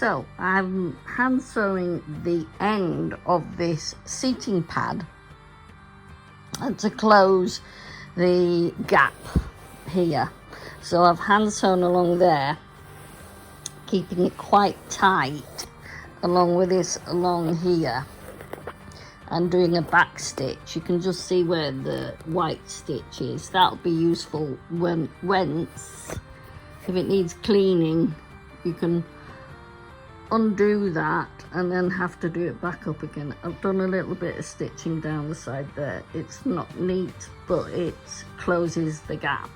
So I'm hand sewing the end of this seating pad and to close the gap here. So I've hand sewn along there, keeping it quite tight along with this along here, and doing a back stitch. You can just see where the white stitch is. That'll be useful when if it needs cleaning, you can undo that and then have to do it back up again. I've done a little bit of stitching down the side there. It's not neat, but it closes the gap.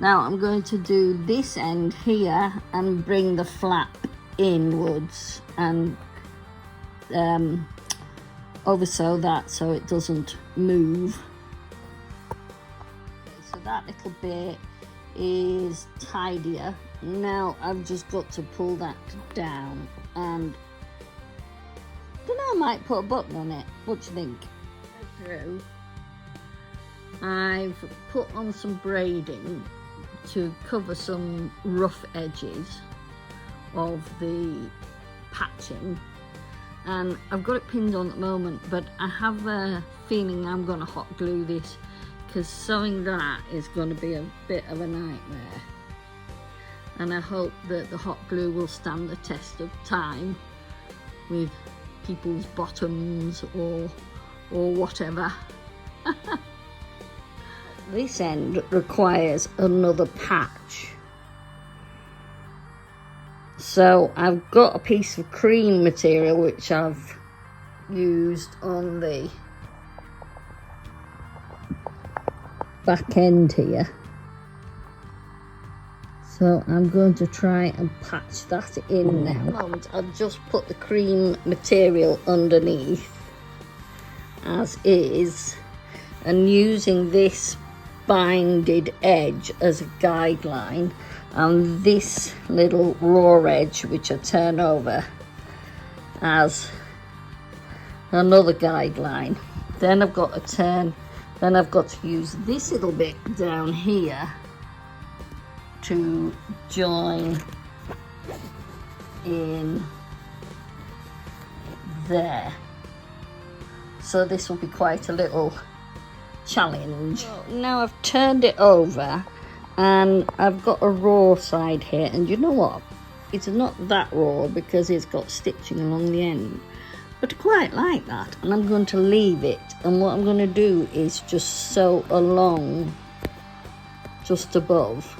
Now I'm going to do this end here and bring the flap inwards and oversew that so it doesn't move. So that little bit is tidier. Now I've just got to pull that down, and I don't know, I might put a button on it. What do you think? Through, I've put on some braiding to cover some rough edges of the patching, and I've got it pinned on at the moment, but I have a feeling I'm going to hot glue this, because sewing that is going to be a bit of a nightmare, and I hope that the hot glue will stand the test of time with people's bottoms or whatever. This end requires another patch, so I've got a piece of cream material which I've used on the back end here, so I'm going to try and patch that in now. I've just put the cream material underneath as is, and using this binded edge as a guideline, and this little raw edge which I turn over as another guideline. Then I've got to turn, then I've got to use this little bit down here to join in there. So this will be quite a little challenge. Now I've turned it over and I've got a raw side here, and you know what, it's not that raw because it's got stitching along the end, but I quite like that, and I'm going to leave it, and what I'm going to do is just sew along just above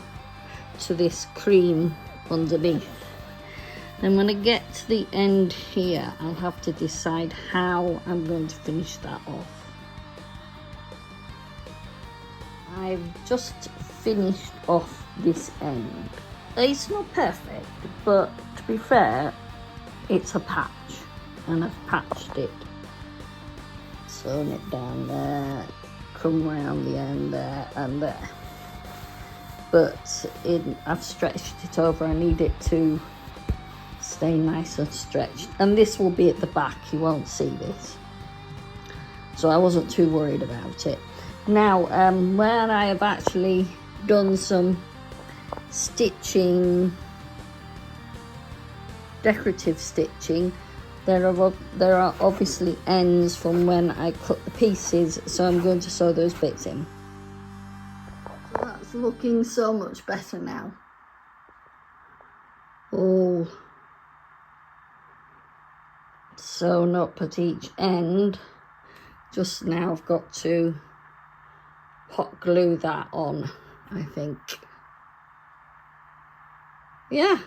to this cream underneath. And when I get to the end here, I'll have to decide how I'm going to finish that off. I've just finished off this end. It's not perfect, but to be fair, it's a patch, and I've patched it. Sewn it down there, come round the end there and there. But I've stretched it over. I need it to stay nice and stretched. And this will be at the back, you won't see this. So I wasn't too worried about it. Now, where I have actually done some stitching, decorative stitching, there are obviously ends from when I cut the pieces, so I'm going to sew those bits in. So that's looking so much better now. All sewn up at each end. Just now I've got to hot glue that on, I think. Yeah,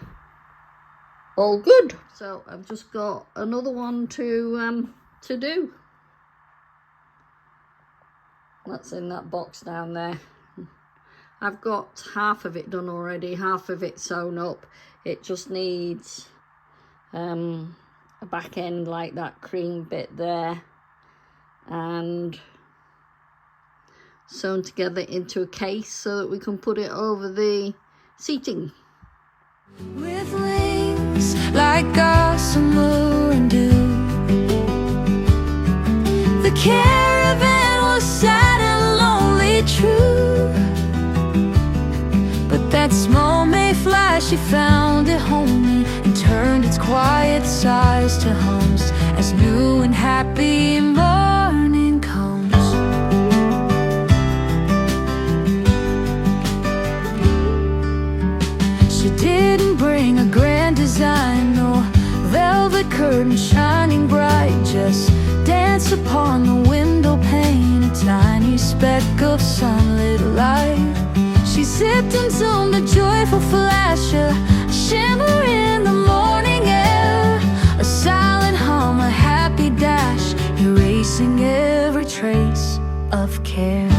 all good. So I've just got another one to do. That's in that box down there. I've got half of it done already, half of it sewn up. It just needs a back end like that cream bit there, and sewn together into a case so that we can put it over the seating. With wings like gossamer and dew, the caravan was sad and lonely, true. But that small mayfly, she found it homely and turned its course quiet sighs to hums as new and happy morning comes. She didn't bring a grand design, no velvet curtain shining bright, just dance upon the window pane, a tiny speck of sunlit light. She sipped and tuned a joyful flash, a shimmer in the morning air, a silent hum, a happy dash, erasing every trace of care.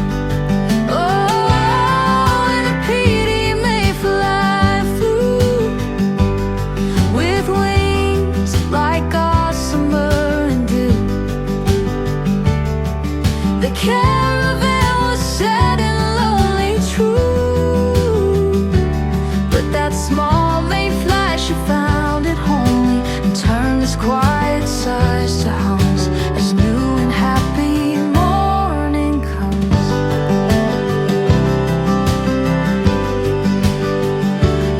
Oh, and a Peedie Mayfly flew with wings like gossamer and dew. The caravan was sad and lonely, true, but that small mayfly, she found it homely and turned its quiet sighs to hums as new and happy morning comes.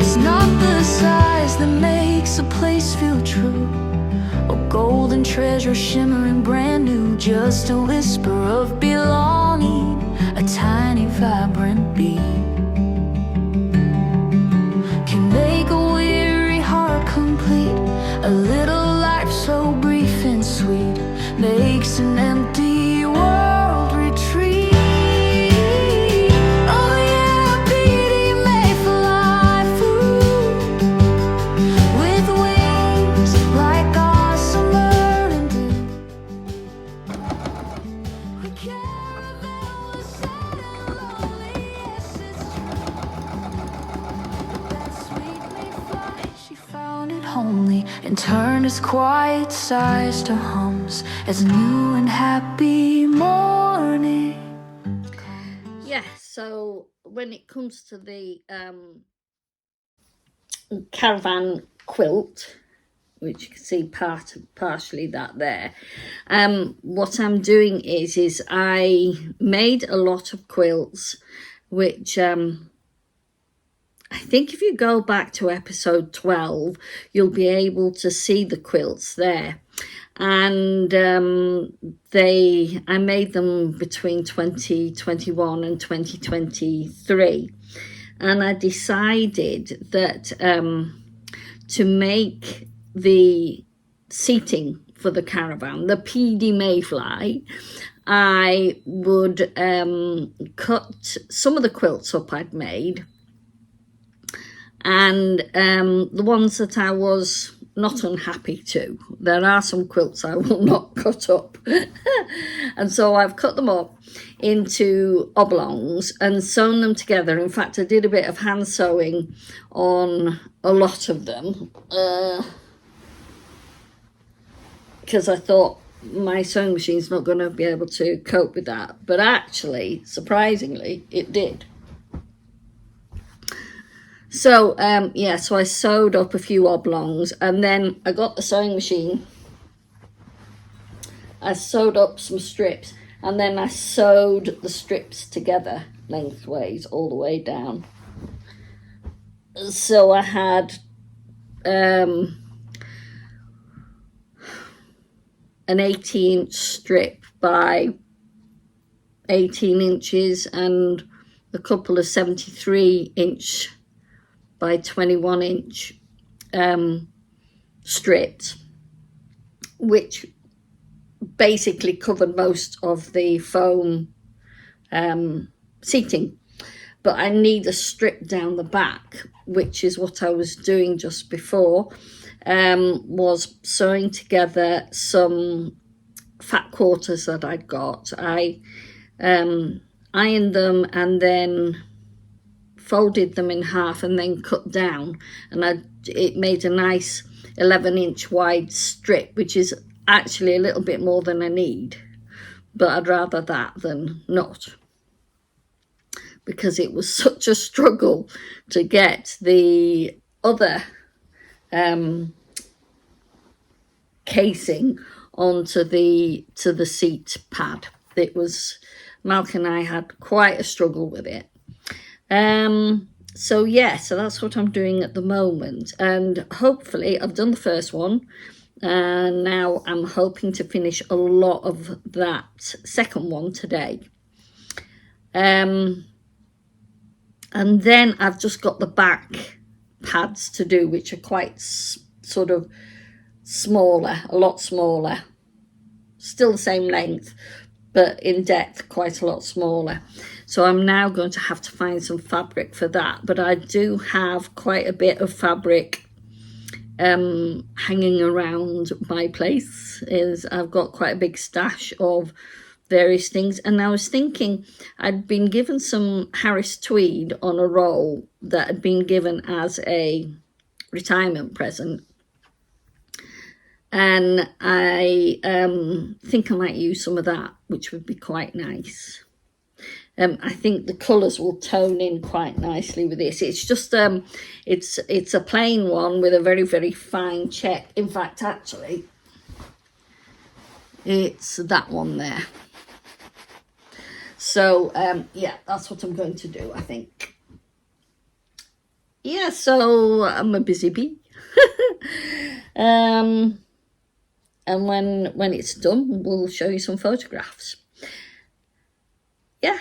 It's not the size that makes a place feel true, a golden treasure shimmering brand new, just a whisper of belonging, a tiny vibrant beat can make a weary heart complete. A little life so brief and sweet makes an empty world retreat. Oh yeah, Peedie Mayfly flew with wings like gossamer and dew. The caravan was sad and lonely, yes it's true. That sweet mayfly, she found it homely and turned its quiet sighs to hums as new and happy morning. Yeah, so when it comes to the Caravan quilt, which you can see partially that there, what I'm doing is I made a lot of quilts, which I think if you go back to episode 12, you'll be able to see the quilts there. And I made them between 2021 and 2023. And I decided that to make the seating for the caravan, the Peedie Mayfly, I would cut some of the quilts up I'd made, and the ones that I was not unhappy to. There are some quilts I will not cut up. And so I've cut them up into oblongs and sewn them together. In fact, I did a bit of hand sewing on a lot of them because I thought my sewing machine's not going to be able to cope with that. But actually, surprisingly, it did. So, yeah, so I sewed up a few oblongs, and then I got the sewing machine. I sewed up some strips, and then I sewed the strips together lengthways all the way down. So I had an 18-inch strip by 18 inches and a couple of 73-inch by 21-inch strips, which basically covered most of the foam seating. But I need a strip down the back, which is what I was doing just before, was sewing together some fat quarters that I'd got. I ironed them and then folded them in half and then cut down, and it made a nice 11-inch wide strip, which is actually a little bit more than I need, but I'd rather that than not, because it was such a struggle to get the other casing onto the seat pad. It was, Malk and I had quite a struggle with it. So yeah, so that's what I'm doing at the moment, and hopefully I've done the first one, and now I'm hoping to finish a lot of that second one today. And then I've just got the back pads to do, which are quite sort of smaller, a lot smaller, still the same length, but in depth quite a lot smaller. So I'm now going to have to find some fabric for that, but I do have quite a bit of fabric hanging around my place. I've got quite a big stash of various things, and I was thinking I'd been given some Harris tweed on a roll that had been given as a retirement present, and I think I might use some of that, which would be quite nice. I think the colours will tone in quite nicely with this. It's just it's a plain one with a very, very fine check. In fact, actually, it's that one there. So yeah, that's what I'm going to do, I think. Yeah, so I'm a busy bee. And when it's done, we'll show you some photographs. Yeah.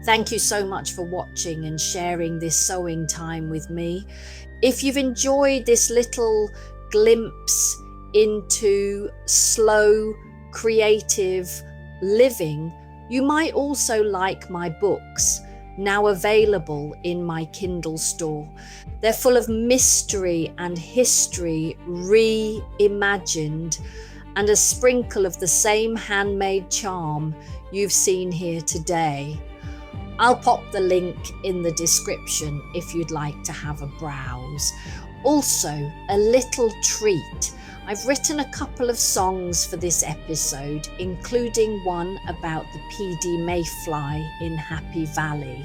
Thank you so much for watching and sharing this sewing time with me. If you've enjoyed this little glimpse into slow, creative living, you might also like my books, now available in my Kindle store. They're full of mystery and history reimagined, and a sprinkle of the same handmade charm you've seen here today. I'll pop the link in the description if you'd like to have a browse. Also, a little treat. I've written a couple of songs for this episode, including one about the Peedie Mayfly in Happy Valley,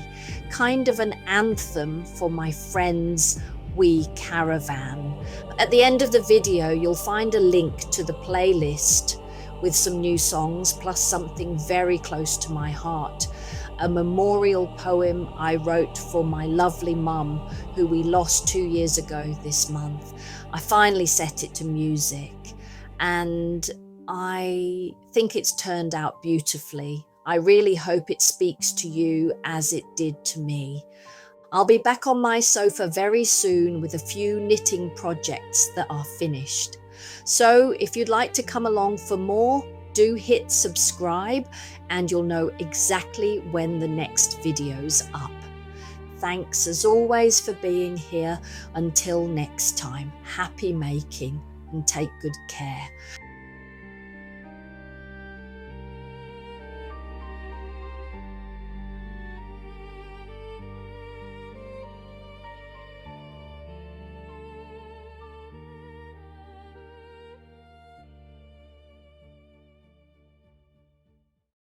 kind of an anthem for my friends' wee caravan. At the end of the video, you'll find a link to the playlist with some new songs, plus something very close to my heart. A memorial poem I wrote for my lovely mum, who we lost 2 years ago this month. I finally set it to music, and I think it's turned out beautifully. I really hope it speaks to you as it did to me. I'll be back on my sofa very soon with a few knitting projects that are finished. So if you'd like to come along for more, do hit subscribe and you'll know exactly when the next video's up. Thanks as always for being here. Until next time, happy making and take good care.